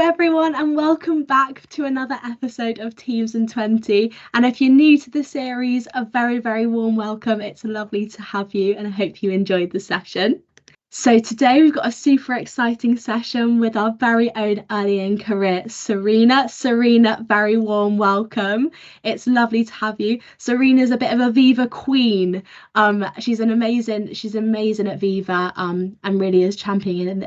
everyone, and welcome back to another episode of Teams in 20. And if you're new to the series, a very, very warm welcome. It's lovely to have you, and I hope you enjoyed the session. So today we've got a super exciting session with our very own early in career, Serena. Serena, very warm welcome. It's lovely to have you. Serena's a bit of a Viva queen. She's amazing at Viva, and really is championing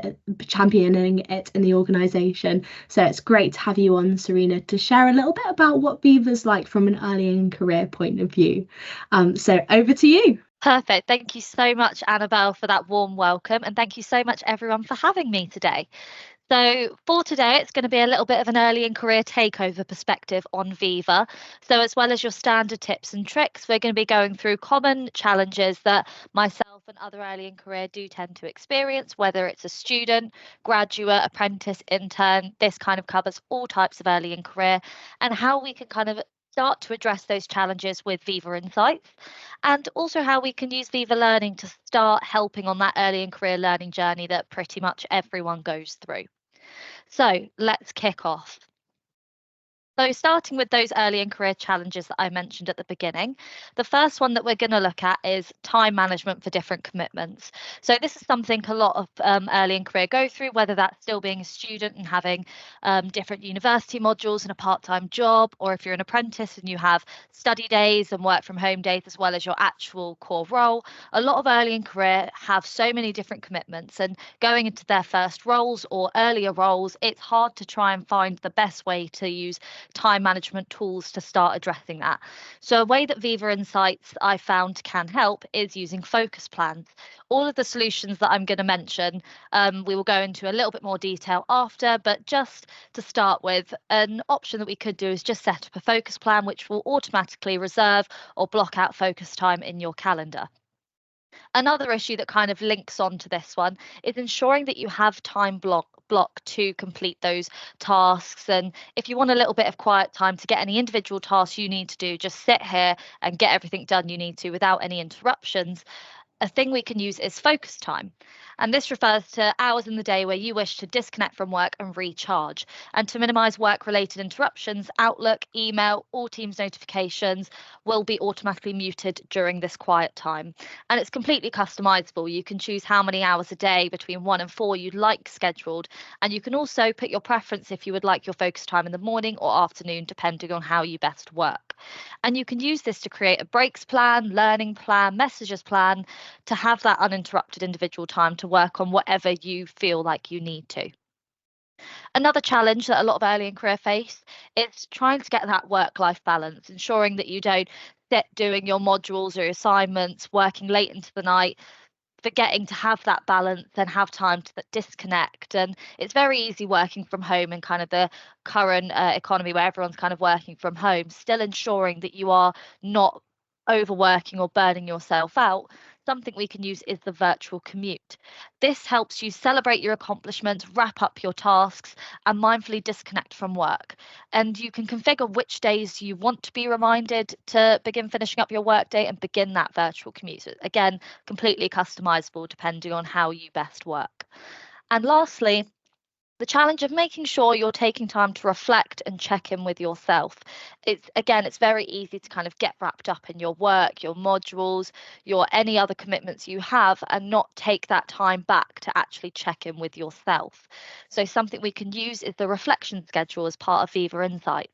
it in the organisation. So it's great to have you on, Serena, to share a little bit about what Viva's like from an early in career point of view. So over to you. Perfect. Thank you so much, Annabelle, for that warm welcome. And thank you so much, everyone, for having me today. So for today, it's going to be a little bit of an early in career takeover perspective on Viva. So as well as your standard tips and tricks, we're going to be going through common challenges that myself and other early in career do tend to experience, whether it's a student, graduate, apprentice, intern. This kind of covers all types of early in career and how we can kind of start to address those challenges with Viva Insights, and also how we can use Viva Learning to start helping on that early in career learning journey that pretty much everyone goes through. So let's kick off. So starting with those early in career challenges that I mentioned at the beginning, the first one that we're going to look at is time management for different commitments. So this is something a lot of early in career go through, whether that's still being a student and having different university modules and a part-time job, or if you're an apprentice and you have study days and work from home days as well as your actual core role. A lot of early in career have so many different commitments, and going into their first roles or earlier roles, it's hard to try and find the best way to use time management tools to start addressing that. So a way that Viva Insights I found can help is using focus plans. All of the solutions that I'm going to mention, we will go into a little bit more detail after, but just to start with, an option that we could do is just set up a focus plan, which will automatically reserve or block out focus time in your calendar. Another issue that kind of links on to this one is ensuring that you have time block to complete those tasks. And if you want a little bit of quiet time to get any individual tasks you need to do, just sit here and get everything done you need to without any interruptions. A thing we can use is focus time. And this refers to hours in the day where you wish to disconnect from work and recharge. And to minimize work-related interruptions, Outlook, email, all Teams notifications will be automatically muted during this quiet time. And it's completely customizable. You can choose how many hours a day between 1 and 4 you'd like scheduled. And you can also put your preference if you would like your focus time in the morning or afternoon, depending on how you best work. And you can use this to create a breaks plan, learning plan, messages plan, to have that uninterrupted individual time to work on whatever you feel like you need to. Another challenge that a lot of early in career face is trying to get that work-life balance, ensuring that you don't sit doing your modules or your assignments, working late into the night, forgetting to have that balance and have time to disconnect. And it's very easy working from home in kind of the current economy where everyone's kind of working from home, still ensuring that you are not overworking or burning yourself out. Something we can use is the virtual commute. This helps you celebrate your accomplishments, wrap up your tasks, and mindfully disconnect from work. And you can configure which days you want to be reminded to begin finishing up your workday and begin that virtual commute. So again, completely customizable depending on how you best work. And lastly, the challenge of making sure you're taking time to reflect and check in with yourself. It's very easy to kind of get wrapped up in your work, your modules, your any other commitments you have, and not take that time back to actually check in with yourself. So something we can use is the reflection schedule as part of Viva Insights.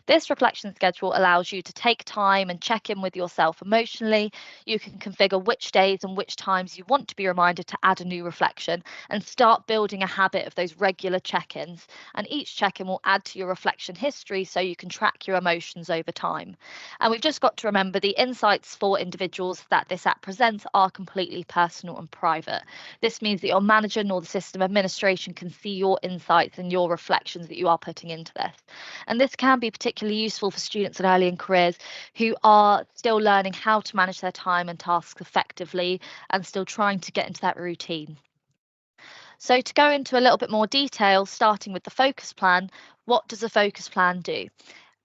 This reflection schedule allows you to take time and check in with yourself emotionally. You can configure which days and which times you want to be reminded to add a new reflection and start building a habit of those regular check-ins. And each check-in will add to your reflection history so you can track your emotions over time. And we've just got to remember the insights for individuals that this app presents are completely personal and private. This means that your manager nor the system administration can see your insights and your reflections that you are putting into this. And this can be particularly useful for students in early in careers who are still learning how to manage their time and tasks effectively and still trying to get into that routine. So to go into a little bit more detail, starting with the focus plan, what does a focus plan do?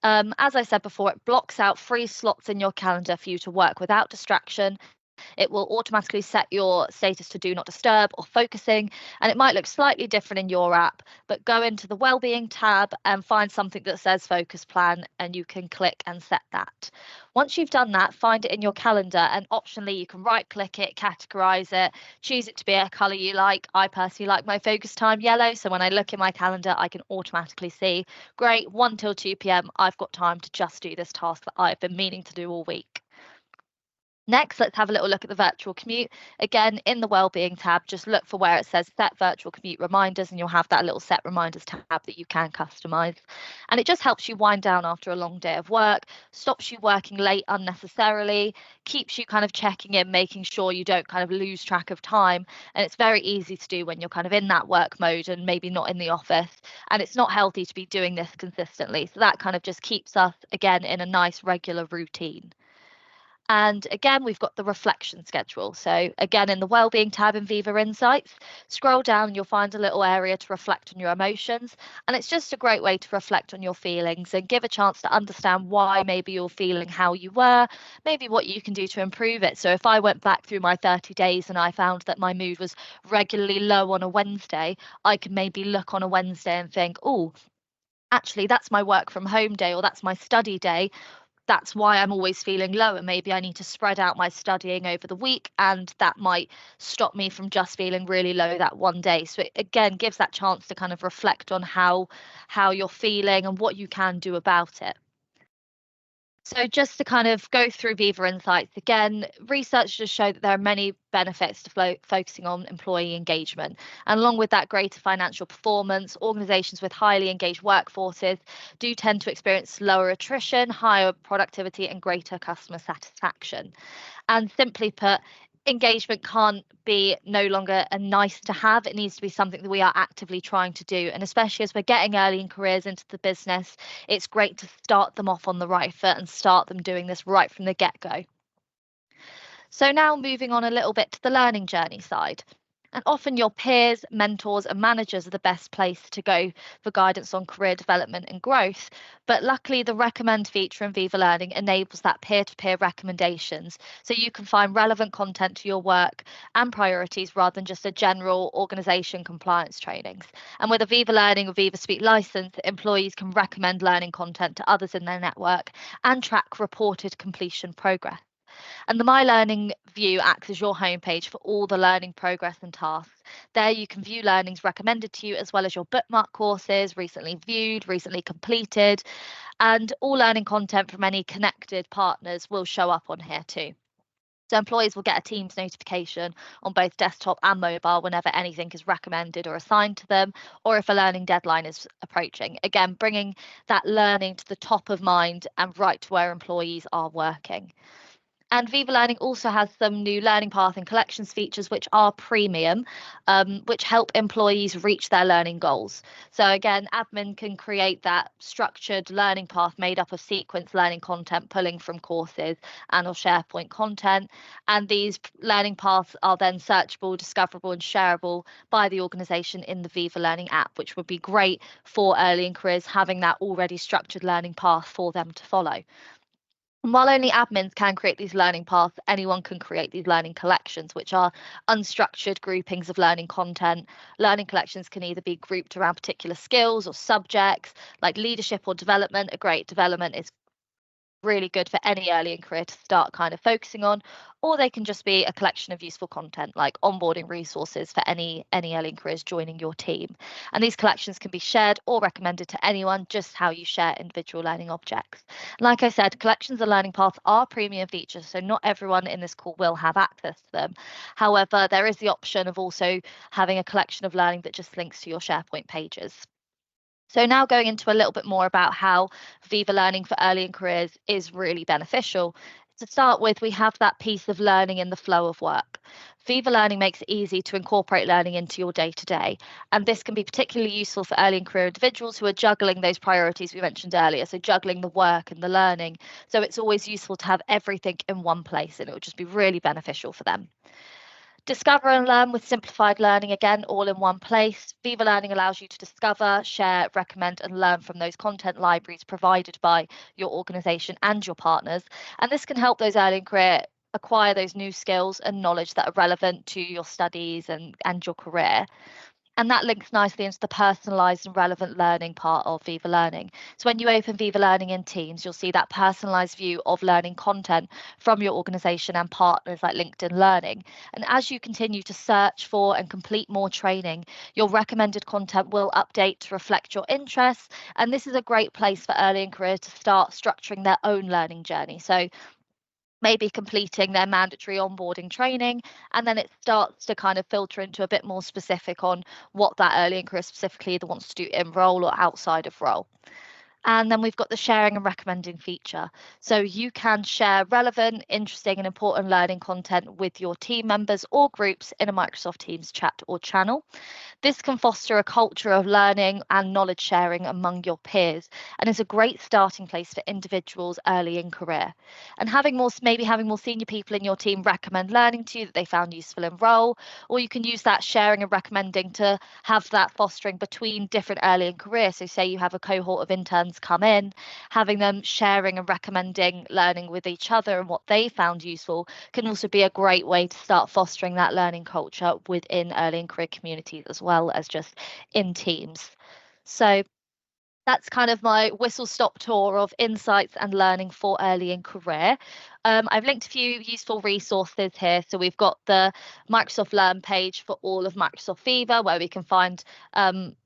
As I said before, it blocks out free slots in your calendar for you to work without distraction It will automatically set your status to do not disturb or focusing, and it might look slightly different in your app, but go into the wellbeing tab and find something that says focus plan, and you can click and set that. Once you've done that, find it in your calendar, and optionally you can right click it, categorize it, choose it to be a color you like. I personally like my focus time yellow, so when I look in my calendar I can automatically see, great, 1 till 2 p.m. I've got time to just do this task that I've been meaning to do all week. Next, let's have a little look at the virtual commute. Again, in the wellbeing tab, just look for where it says set virtual commute reminders, and you'll have that little set reminders tab that you can customize. And it just helps you wind down after a long day of work, stops you working late unnecessarily, keeps you kind of checking in, making sure you don't kind of lose track of time. And it's very easy to do when you're kind of in that work mode and maybe not in the office. And it's not healthy to be doing this consistently. So that kind of just keeps us, again, in a nice regular routine. And again, we've got the reflection schedule. So again, in the wellbeing tab in Viva Insights, scroll down and you'll find a little area to reflect on your emotions. And it's just a great way to reflect on your feelings and give a chance to understand why maybe you're feeling how you were, maybe what you can do to improve it. So if I went back through my 30 days and I found that my mood was regularly low on a Wednesday, I could maybe look on a Wednesday and think, oh, actually, that's my work from home day, or that's my study day. That's why I'm always feeling low, and maybe I need to spread out my studying over the week, and that might stop me from just feeling really low that one day. So it again gives that chance to kind of reflect on how you're feeling and what you can do about it. So just to kind of go through Viva Insights, again, research just show that there are many benefits to focusing on employee engagement. And along with that greater financial performance, organisations with highly engaged workforces do tend to experience lower attrition, higher productivity and greater customer satisfaction. And simply put, engagement can't be no longer a nice to have. It needs to be something that we are actively trying to do. And especially as we're getting early in careers into the business, it's great to start them off on the right foot and start them doing this right from the get-go. So now moving on a little bit to the learning journey side. And often your peers, mentors, and managers are the best place to go for guidance on career development and growth. But luckily, the recommend feature in Viva Learning enables that peer-to-peer recommendations. So you can find relevant content to your work and priorities rather than just a general organisation compliance trainings. And with a Viva Learning or Viva Speak license, employees can recommend learning content to others in their network and track reported completion progress. And the My Learning view acts as your homepage for all the learning progress and tasks. There you can view learnings recommended to you, as well as your bookmark courses, recently viewed, recently completed, and all learning content from any connected partners will show up on here too. So employees will get a Teams notification on both desktop and mobile whenever anything is recommended or assigned to them, or if a learning deadline is approaching. Again, bringing that learning to the top of mind and right to where employees are working. And Viva Learning also has some new learning path and collections features, which are premium, which help employees reach their learning goals. So again, admin can create that structured learning path made up of sequence learning content, pulling from courses and or SharePoint content. And these learning paths are then searchable, discoverable and shareable by the organisation in the Viva Learning app, which would be great for early in careers, having that already structured learning path for them to follow. While only admins can create these learning paths, anyone can create these learning collections, which are unstructured groupings of learning content. Learning collections can either be grouped around particular skills or subjects, like leadership or development. A great development is really good for any early in career to start kind of focusing on, or they can just be a collection of useful content like onboarding resources for any early in careers joining your team. And these collections can be shared or recommended to anyone, just how you share individual learning objects. Like I said, collections and learning paths are premium features, so not everyone in this call will have access to them. However, there is the option of also having a collection of learning that just links to your SharePoint pages. So now going into a little bit more about how Viva Learning for early in careers is really beneficial. To start with, we have that piece of learning in the flow of work. Viva Learning makes it easy to incorporate learning into your day-to-day, and this can be particularly useful for early in career individuals who are juggling those priorities we mentioned earlier, so juggling the work and the learning. So it's always useful to have everything in one place, and it will just be really beneficial for them. Discover and learn with simplified learning, again, all in one place. Viva Learning allows you to discover, share, recommend, and learn from those content libraries provided by your organisation and your partners. And this can help those early in career acquire those new skills and knowledge that are relevant to your studies and your career. And that links nicely into the personalised and relevant learning part of Viva Learning. So when you open Viva Learning in Teams, you'll see that personalised view of learning content from your organisation and partners like LinkedIn Learning. And as you continue to search for and complete more training, your recommended content will update to reflect your interests. And this is a great place for early in career to start structuring their own learning journey. So maybe completing their mandatory onboarding training, and then it starts to kind of filter into a bit more specific on what that early in career specifically either wants to do in role or outside of role. And then we've got the sharing and recommending feature. So you can share relevant, interesting and important learning content with your team members or groups in a Microsoft Teams chat or channel. This can foster a culture of learning and knowledge sharing among your peers, and is a great starting place for individuals early in career. And maybe having more senior people in your team recommend learning to you that they found useful in role, or you can use that sharing and recommending to have that fostering between different early in career. So say you have a cohort of interns come in, having them sharing and recommending learning with each other and what they found useful can also be a great way to start fostering that learning culture within early in career communities as well as just in teams. So that's kind of my whistle stop tour of insights and learning for early in career. I've linked a few useful resources here. So we've got the Microsoft Learn page for all of Microsoft Viva, where we can find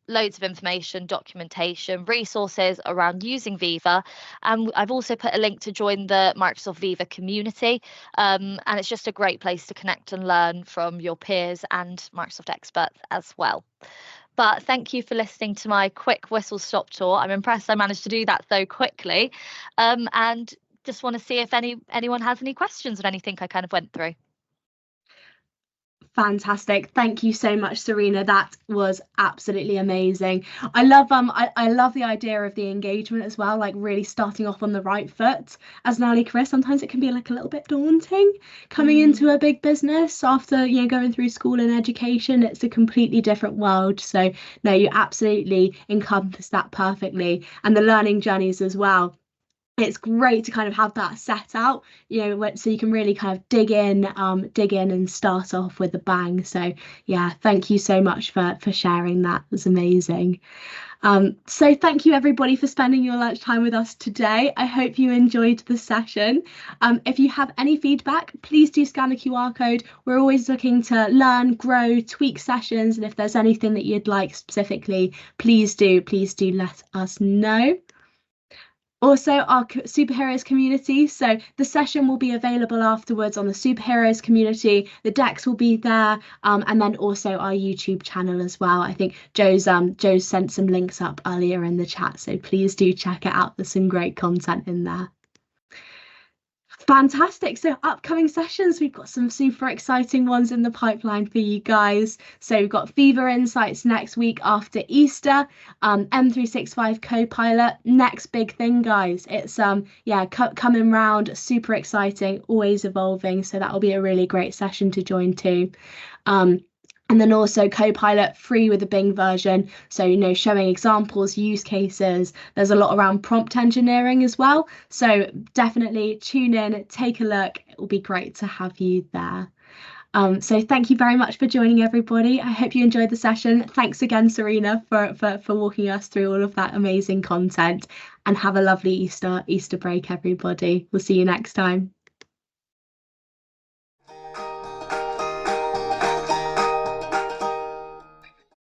loads of information, documentation, resources around using Viva. And I've also put a link to join the Microsoft Viva community. And it's just a great place to connect and learn from your peers and Microsoft experts as well. But thank you for listening to my quick whistle stop tour. I'm impressed I managed to do that so quickly. And just want to see if anyone has any questions on anything I kind of went through. Fantastic. Thank you so much, Serena. That was absolutely amazing. I love I love the idea of the engagement as well, like really starting off on the right foot. As an early career, sometimes it can be like a little bit daunting coming into a big business after, you know, going through school and education. It's a completely different world. So no, you absolutely encompass that perfectly. And the learning journeys as well. It's great to kind of have that set out, you know, so you can really kind of dig in and start off with a bang. So yeah, thank you so much for sharing that. It was amazing. So thank you everybody for spending your lunchtime with us today. I hope you enjoyed the session. If you have any feedback, please do scan the QR code. We're always looking to learn, grow, tweak sessions, and if there's anything that you'd like specifically, please do let us know. Also, our superheroes community. So the session will be available afterwards on the superheroes community. The decks will be there, and then also our YouTube channel as well. I think Joe's sent some links up earlier in the chat, so please do check it out. There's some great content in there. Fantastic. So upcoming sessions, we've got some super exciting ones in the pipeline for you guys. So we've got Viva Insights next week after Easter, M365 Copilot, next big thing, guys. It's coming round, super exciting, always evolving. So that will be a really great session to join too. And then also Copilot free with the Bing version. So, you know, showing examples, use cases. There's a lot around prompt engineering as well. So definitely tune in, take a look. It will be great to have you there. So thank you very much for joining, everybody. I hope you enjoyed the session. Thanks again, Serena, for walking us through all of that amazing content, and have a lovely Easter break, everybody. We'll see you next time.